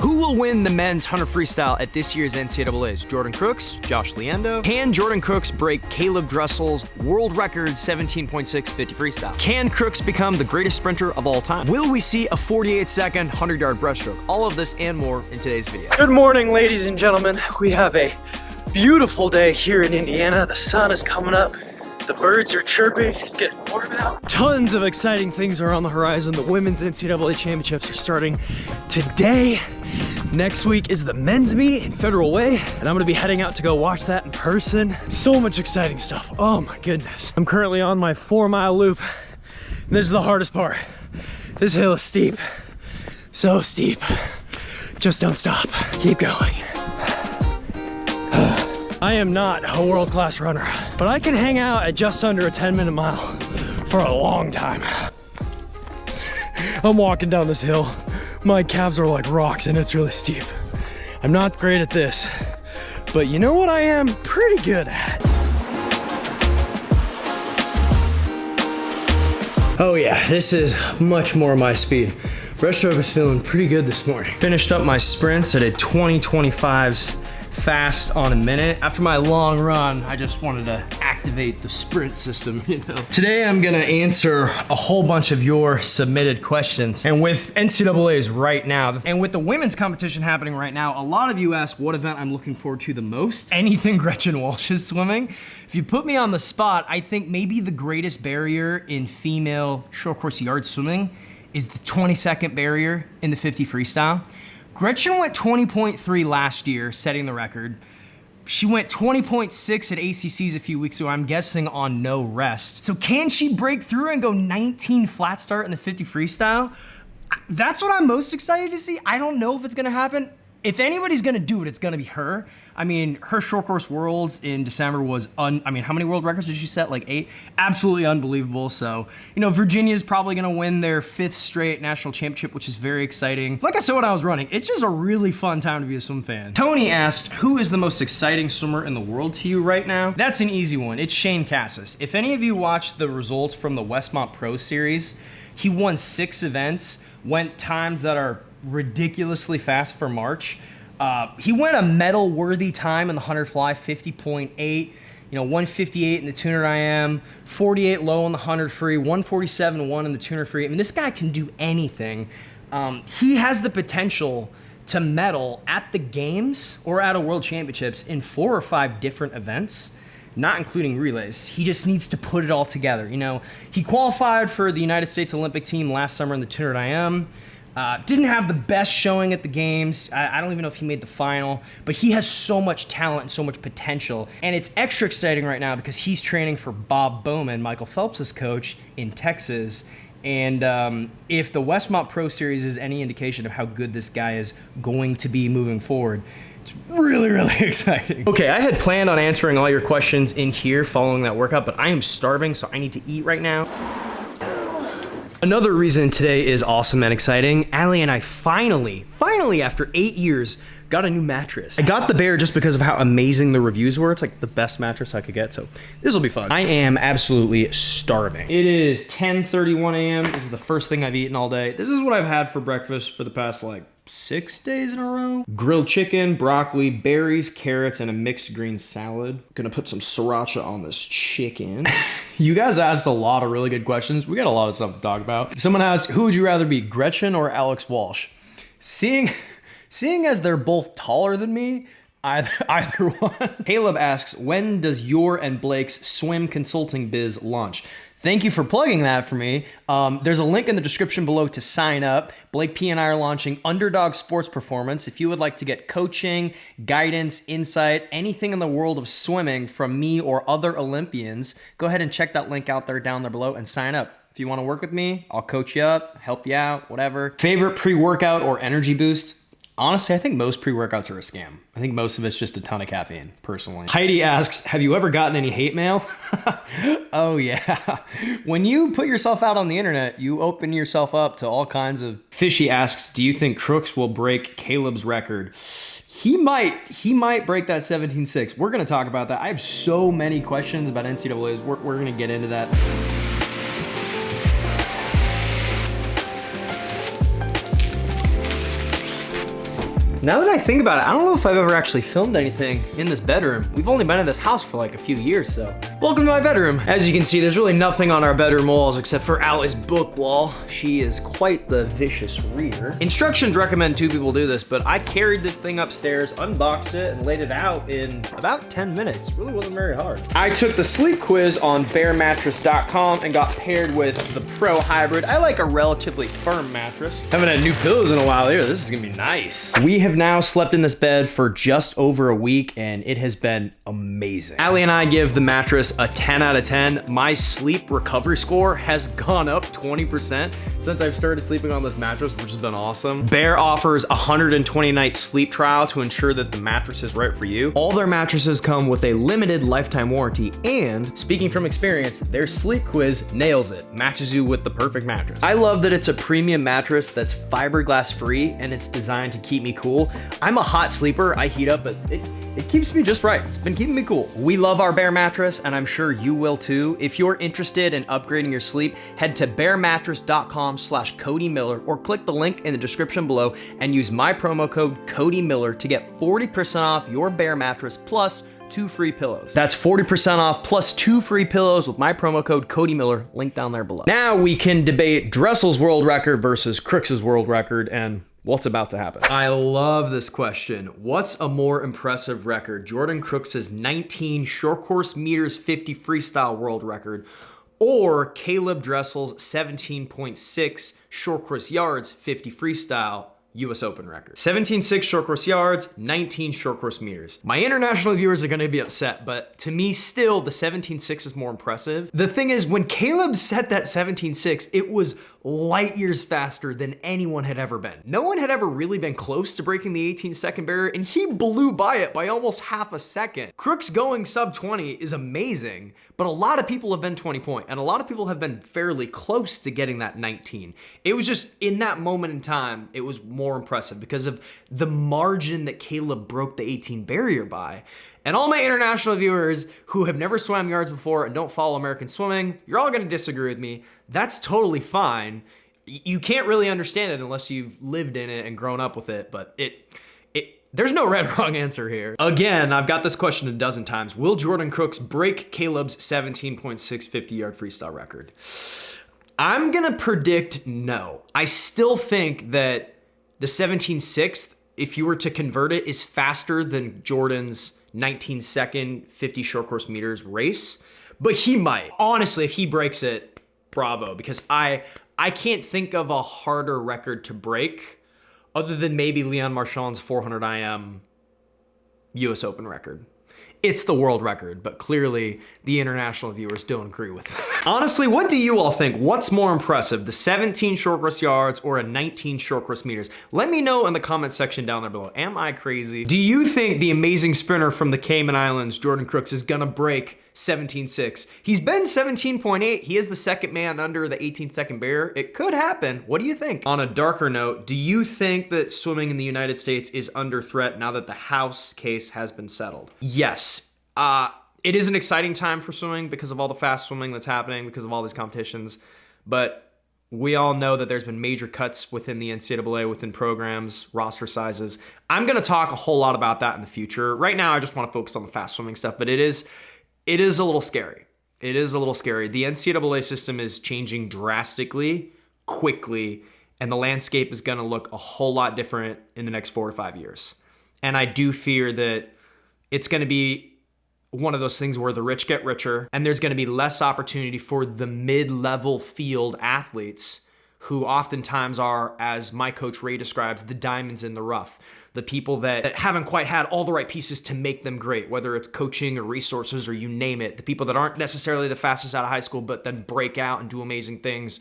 Who will win the men's 100 freestyle at this year's NCAAs? Jordan Crooks, Josh Leando? Can Jordan Crooks break Caleb Dressel's world record 17.6 50 freestyle? Can Crooks become the greatest sprinter of all time? Will we see a 48-second 100-yard breaststroke? All of this and more in today's video. Good morning, ladies and gentlemen. We have a beautiful day here in Indiana. The sun is coming up. The birds are chirping, it's getting warm out. Tons of exciting things are on the horizon. The women's NCAA championships are starting today. Next week is the men's meet in Federal Way, and I'm gonna be heading out to go watch that in person. So much exciting stuff, oh my goodness. I'm currently on my 4-mile loop, and this is the hardest part. This hill is steep, so steep. Just don't stop, keep going. I am not a world-class runner, but I can hang out at just under a 10-minute mile for a long time. I'm walking down this hill. My calves are like rocks and it's really steep. I'm not great at this, but you know what I am pretty good at? Oh yeah, this is much more my speed. Breaststroke was feeling pretty good this morning. Finished up my sprints at a 20:25s fast on a minute. After my long run, I just wanted to activate the sprint system, you know. Today I'm gonna answer a whole bunch of your submitted questions. And with NCAAs right now, and with the women's competition happening right now, a lot of you ask what event I'm looking forward to the most. Anything Gretchen Walsh is swimming. If you put me on the spot, I think maybe the greatest barrier in female short course yard swimming is the 20-second barrier in the 50 freestyle. Gretchen went 20.3 last year, setting the record. She went 20.6 at ACCs a few weeks ago, I'm guessing on no rest. So can she break through and go 19 flat start in the 50 freestyle? That's what I'm most excited to see. I don't know if it's gonna happen. If anybody's gonna do it, it's gonna be her. I mean, her short course worlds in December was, how many world records did she set? Like 8? Absolutely unbelievable. So, you know, Virginia's probably gonna win their 5th straight national championship, which is very exciting. Like I said when I was running, it's just a really fun time to be a swim fan. Tony asked, who is the most exciting swimmer in the world to you right now? That's an easy one. It's Shane Cassis. If any of you watched the results from the Westmont Pro Series, he won 6 events, went times that are ridiculously fast for March. He went a medal-worthy time in the 100 fly, 50.8, you know, 158 in the 200 IM, 48 low in the 100 free, 147.1 in the 200 free. I mean, this guy can do anything. He has the potential to medal at the games or at a world championships in 4 or 5 different events, not including relays. He just needs to put it all together. You know, he qualified for the United States Olympic team last summer in the 200 IM. Didn't have the best showing at the games. I don't even know if he made the final, but he has so much talent and so much potential. And it's extra exciting right now because he's training for Bob Bowman, Michael Phelps' coach, in Texas. And if the Westmont Pro Series is any indication of how good this guy is going to be moving forward, it's really, really exciting. Okay, I had planned on answering all your questions in here following that workout, but I am starving, so I need to eat right now. Another reason today is awesome and exciting. Allie and I finally, after 8 years, got a new mattress. I got the Bear just because of how amazing the reviews were. It's like the best mattress I could get, so this will be fun. I am absolutely starving. It is 10:31 a.m. This is the first thing I've eaten all day. This is what I've had for breakfast for the past like 6 days in a row. Grilled chicken, broccoli, berries, carrots, and a mixed green salad. Gonna put some sriracha on this chicken. You guys asked a lot of really good questions. We got a lot of stuff to talk about. Someone asked, who would you rather be, Gretchen or Alex Walsh? Seeing as they're both taller than me, either one. Caleb asks, when does your and Blake's swim consulting biz launch? Thank you for plugging that for me. There's a link in the description below to sign up. Blake P and I are launching Underdog Sports Performance. If you would like to get coaching, guidance, insight, anything in the world of swimming from me or other Olympians, go ahead and check that link out there down there below and sign up. If you want to work with me, I'll coach you up, help you out, whatever. Favorite pre-workout or energy boost? Honestly, I think most pre-workouts are a scam. I think most of it's just a ton of caffeine, personally. Heidi asks, have you ever gotten any hate mail? Oh yeah. When you put yourself out on the internet, you open yourself up to all kinds of... Fishy asks, do you think Crooks will break Caleb's record? He might break that 17.6. We're gonna talk about that. I have so many questions about NCAAs. We're gonna get into that. Now that I think about it, I don't know if I've ever actually filmed anything in this bedroom. We've only been in this house for like a few years, so. Welcome to my bedroom. As you can see, there's really nothing on our bedroom walls except for Allie's book wall. She is quite the vicious reader. Instructions recommend 2 people do this, but I carried this thing upstairs, unboxed it, and laid it out in about 10 minutes. Really wasn't very hard. I took the sleep quiz on bearmattress.com and got paired with the Pro Hybrid. I like a relatively firm mattress. Haven't had new pillows in a while either. This is gonna be nice. We have now slept in this bed for just over a week and it has been amazing. Allie and I give the mattress a 10 out of 10. My sleep recovery score has gone up 20% since I've started sleeping on this mattress, which has been awesome. Bear offers a 120-night sleep trial to ensure that the mattress is right for you. All their mattresses come with a limited lifetime warranty, and speaking from experience, their sleep quiz nails it, matches you with the perfect mattress. I love that it's a premium mattress that's fiberglass free and it's designed to keep me cool. I'm a hot sleeper, I heat up, but it keeps me just right. It's been keeping me cool. We love our Bear mattress, and I'm sure you will too. If you're interested in upgrading your sleep, head to bearmattress.com/CodyMiller or click the link in the description below and use my promo code CodyMiller to get 40% off your Bear mattress plus 2 free pillows. That's 40% off plus 2 free pillows with my promo code CodyMiller, link down there below. Now we can debate Dressel's world record versus Crooks' world record and what's about to happen. I love this question. What's a more impressive record? Jordan Crooks' 19 short course meters 50 freestyle world record, or Caleb Dressel's 17.6 short course yards 50 freestyle US Open record? 17.6 short course yards, 19 short course meters. My international viewers are gonna be upset, but to me still, the 17.6 is more impressive. The thing is, when Caleb set that 17.6, it was light years faster than anyone had ever been. No one had ever really been close to breaking the 18-second barrier, and he blew by it by almost half a second. Crooks going sub 20 is amazing, but a lot of people have been 20 point, and a lot of people have been fairly close to getting that 19. It was just, in that moment in time, it was more impressive because of the margin that Caleb broke the 18 barrier by. And all my international viewers who have never swam yards before and don't follow American swimming, you're all gonna disagree with me. That's totally fine. You can't really understand it unless you've lived in it and grown up with it, but there's no right or wrong answer here. Again, I've got this question a dozen times. Will Jordan Crooks break Caleb's 17.6 50-yard freestyle record? I'm gonna predict no. I still think that the 17.6, if you were to convert it, is faster than Jordan's 19-second 50 short course meters race, but he might. Honestly, if he breaks it, bravo, because I can't think of a harder record to break other than maybe Leon Marchand's 400 IM US Open record. It's the world record, but clearly the international viewers don't agree with that. Honestly, what do you all think? What's more impressive, the 17 short course yards or a 19 short course meters? Let me know in the comment section down there below. Am I crazy? Do you think the amazing sprinter from the Cayman Islands, Jordan Crooks, is gonna break 17.6? He's been 17.8. He is the second man under the 18-second barrier. It could happen. What do you think? On a darker note, do you think that swimming in the United States is under threat now that the House case has been settled? Yes. It is an exciting time for swimming because of all the fast swimming that's happening, because of all these competitions, but we all know that there's been major cuts within the NCAA, within programs, roster sizes. I'm gonna talk a whole lot about that in the future. Right now, I just wanna focus on the fast swimming stuff, but it is a little scary. It is a little scary. The NCAA system is changing drastically, quickly, and the landscape is gonna look a whole lot different in the next 4 to 5 years. And I do fear that it's gonna be one of those things where the rich get richer and there's gonna be less opportunity for the mid-level field athletes who oftentimes are, as my coach Ray describes, the diamonds in the rough. The people that haven't quite had all the right pieces to make them great, whether it's coaching or resources or you name it. The people that aren't necessarily the fastest out of high school, but then break out and do amazing things.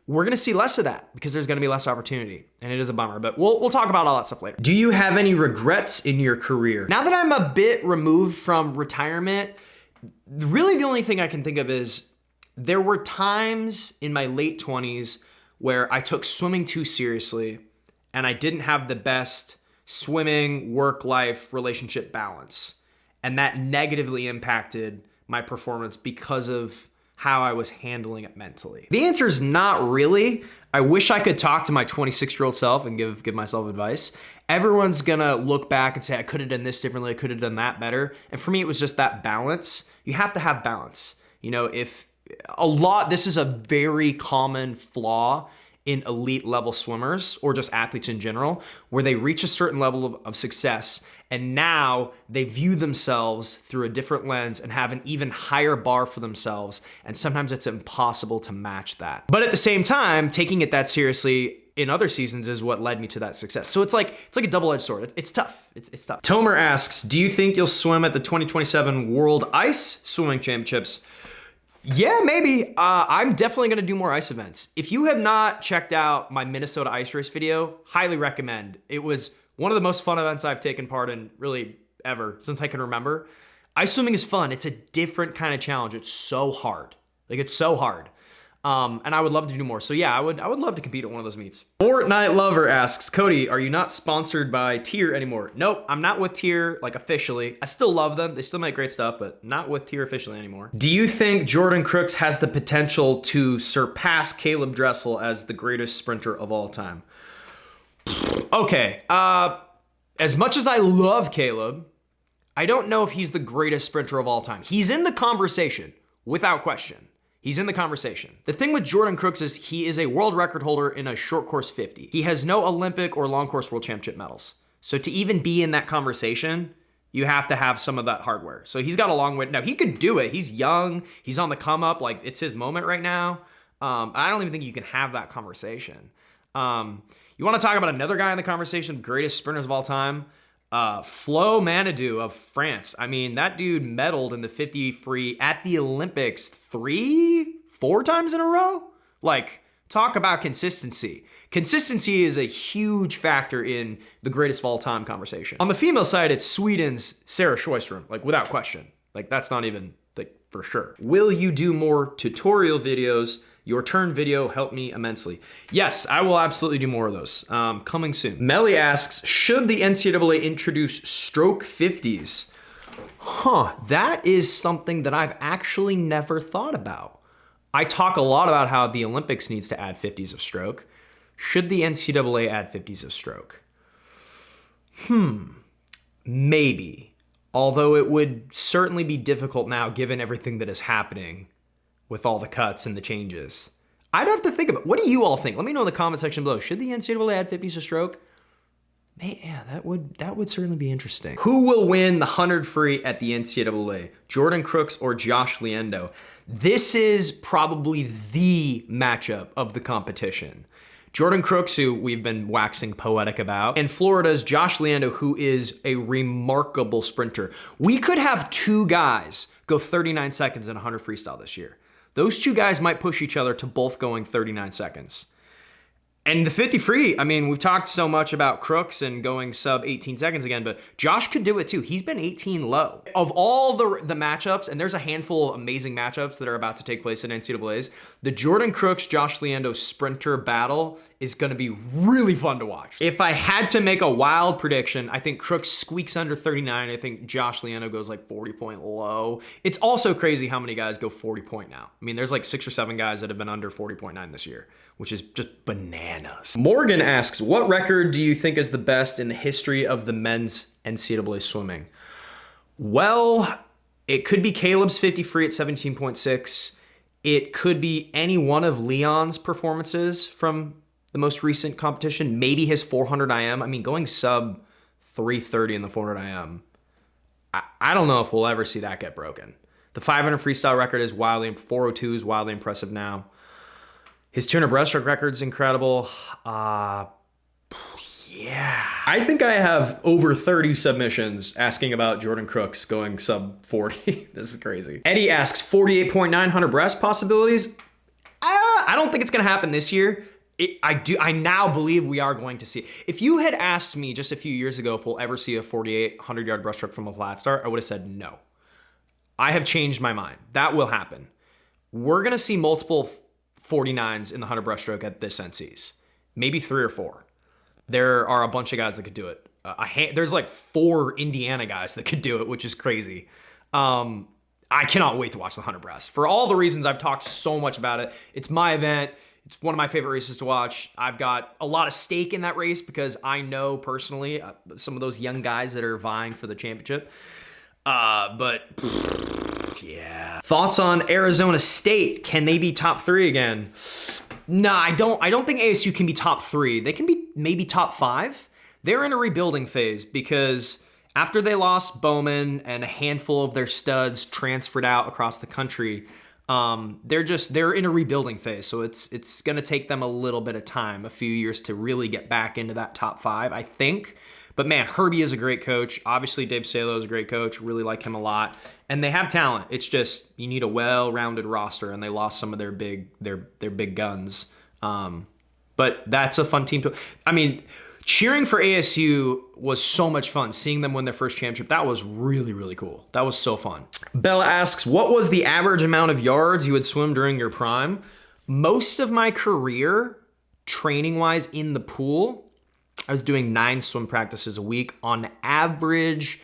We're gonna see less of that because there's gonna be less opportunity, and it is a bummer, but we'll talk about all that stuff later. Do you have any regrets in your career? Now that I'm a bit removed from retirement, really the only thing I can think of is there were times in my late 20s where I took swimming too seriously and I didn't have the best swimming work-life relationship balance. And that negatively impacted my performance because of how I was handling it mentally. The answer is not really. I wish I could talk to my 26-year-old self and give myself advice. everyone's gonna look back and say, I could have done this differently, I could have done that better. And for me, it was just that balance. You have to have balance. You know, this is a very common flaw in elite level swimmers or just athletes in general, where they reach a certain level of success and now they view themselves through a different lens and have an even higher bar for themselves. And sometimes it's impossible to match that. But at the same time, taking it that seriously in other seasons is what led me to that success. So it's like a double-edged sword. It's tough. It's tough. Tomer asks, do you think you'll swim at the 2027 World Ice Swimming Championships? Yeah, maybe. I'm definitely gonna do more ice events. If you have not checked out my Minnesota ice race video, highly recommend. It was one of the most fun events I've taken part in really ever since I can remember. Ice swimming is fun. It's a different kind of challenge. It's so hard. Like, it's so hard. And I would love to do more. So yeah, I would love to compete at one of those meets. Fortnite Lover asks, Cody, are you not sponsored by Tier anymore? Nope, I'm not with Tier, like, officially. I still love them. They still make great stuff, but not with Tier officially anymore. Do you think Jordan Crooks has the potential to surpass Caleb Dressel as the greatest sprinter of all time? Okay, as much as I love Caleb, I don't know if he's the greatest sprinter of all time. He's in the conversation, without question. He's in the conversation. The thing with Jordan Crooks is he is a world record holder in a short course 50. He has no Olympic or long course world championship medals. So to even be in that conversation, you have to have some of that hardware. So he's got a long way. Now, he could do it. He's young. He's on the come up. Like, it's his moment right now. I don't even think you can have that conversation. You want to talk about another guy in the conversation, greatest sprinters of all time? Flo Manodou of France. I mean, that dude medaled in the 50 free at the Olympics 3-4 times in a row. Like, talk about consistency. Consistency is a huge factor in the greatest of all time conversation. On the female side, it's Sweden's Sarah Sjöström, like, without question. Like, that's not even, like, for sure. Will you do more tutorial videos? Your turn video helped me immensely. Yes, I will absolutely do more of those. Coming soon. Melly asks, should the NCAA introduce stroke 50s? That is something that I've actually never thought about. I talk a lot about how the Olympics needs to add 50s of stroke. Should the NCAA add 50s of stroke? Maybe. Although it would certainly be difficult now given everything that is happening with all the cuts and the changes. I'd have to think about, what do you all think? Let me know in the comment section below. Should the NCAA add 50s of stroke? Man, yeah, that would certainly be interesting. Who will win the 100 free at the NCAA? Jordan Crooks or Josh Leando? This is probably the matchup of the competition. Jordan Crooks, who we've been waxing poetic about, and Florida's Josh Leando, who is a remarkable sprinter. We could have two guys go 39 seconds in 100 freestyle this year. Those two guys might push each other to both going 39 seconds. And the 50 free, I mean, we've talked so much about Crooks and going sub 18 seconds again, but Josh could do it too. He's been 18 low. Of all the matchups, and there's a handful of amazing matchups that are about to take place in NCAAs, the Jordan Crooks, Josh Leando sprinter battle is gonna be really fun to watch. If I had to make a wild prediction, I think Crooks squeaks under 39. I think Josh Leando goes like 40 point low. It's also crazy how many guys go 40 point now. I mean, there's like 6 or 7 guys that have been under 40.9 this year, which is just bananas. Morgan asks, what record do you think is the best in the history of the men's NCAA swimming? Well, it could be Caleb's 50 free at 17.6. It could be any one of Leon's performances from the most recent competition. Maybe his 400 IM. I mean, going sub 330 in the 400 IM. I don't know if we'll ever see that get broken. The 500 freestyle record is 402 is wildly impressive now. His 200 breaststroke record's incredible. Yeah. I think I have over 30 submissions asking about Jordan Crooks going sub 40. This is crazy. Eddie asks, 48.9 100 breast possibilities? I don't think it's gonna happen this year. I now believe we are going to see. If you had asked me just a few years ago if we'll ever see a 48 100-yard breaststroke from a flat start, I would have said no. I have changed my mind. That will happen. We're gonna see multiple 49s in the 100 breaststroke at this NCs. Maybe 3 or 4. There are a bunch of guys that could do it. There's like 4 Indiana guys that could do it, which is crazy. I cannot wait to watch the 100 breast. For all the reasons I've talked so much about it, it's my event. It's one of my favorite races to watch. I've got a lot of stake in that race because I know personally some of those young guys that are vying for the championship. But yeah. Thoughts on Arizona State? Can they be top 3 again? Nah, I don't think ASU can be top 3. They can be maybe top 5. They're in a rebuilding phase because after they lost Bowman and a handful of their studs transferred out across the country, they're in a rebuilding phase. So it's going to take them a little bit of time, a few years to really get back into that top 5, I think. But man, Herbie is a great coach. Obviously, Dave Salo is a great coach. Really like him a lot. And they have talent. It's just you need a well-rounded roster, and they lost some of their big guns. But that's a fun team to. I mean, cheering for ASU was so much fun. Seeing them win their first championship, that was really, really cool. That was so fun. Bella asks, what was the average amount of yards you would swim during your prime? Most of my career, training-wise in the pool, I was doing 9 swim practices a week. On average,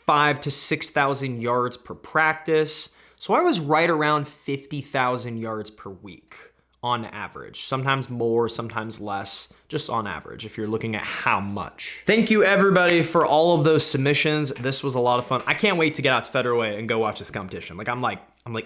5,000 to 6,000 yards per practice. So I was right around 50,000 yards per week on average. Sometimes more, sometimes less, just on average, if you're looking at how much. Thank you everybody for all of those submissions. This was a lot of fun. I can't wait to get out to Federal and go watch this competition. I'm like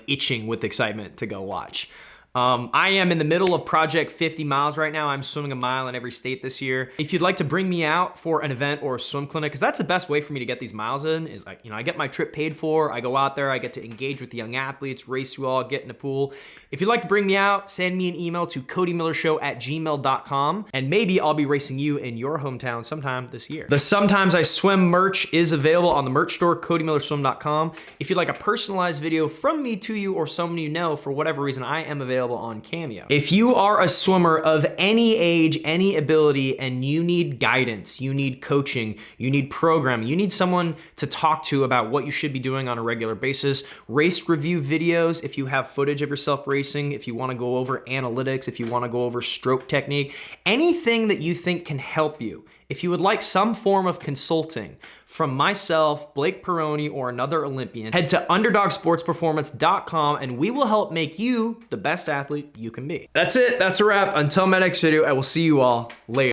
itching with excitement to go watch. I am in the middle of Project 50 miles right now. I'm swimming a mile in every state this year. If you'd like to bring me out for an event or a swim clinic, because that's the best way for me to get these miles in, is I get my trip paid for, I go out there, I get to engage with the young athletes, race you all, get in the pool. If you'd like to bring me out, send me an email to CodyMillerShow@gmail.com, and maybe I'll be racing you in your hometown sometime this year. The Sometimes I Swim merch is available on the merch store, CodyMillerSwim.com. If you'd like a personalized video from me to you or someone you know, for whatever reason, I am available on Cameo. If you are a swimmer of any age, any ability, and you need guidance, you need coaching, you need programming, you need someone to talk to about what you should be doing on a regular basis, race review videos, if you have footage of yourself racing, if you want to go over analytics, if you want to go over stroke technique, anything that you think can help you. If you would like some form of consulting from myself, Blake Peroni, or another Olympian, head to UnderdogSportsPerformance.com and we will help make you the best athlete you can be. That's it. That's a wrap. Until my next video, I will see you all later.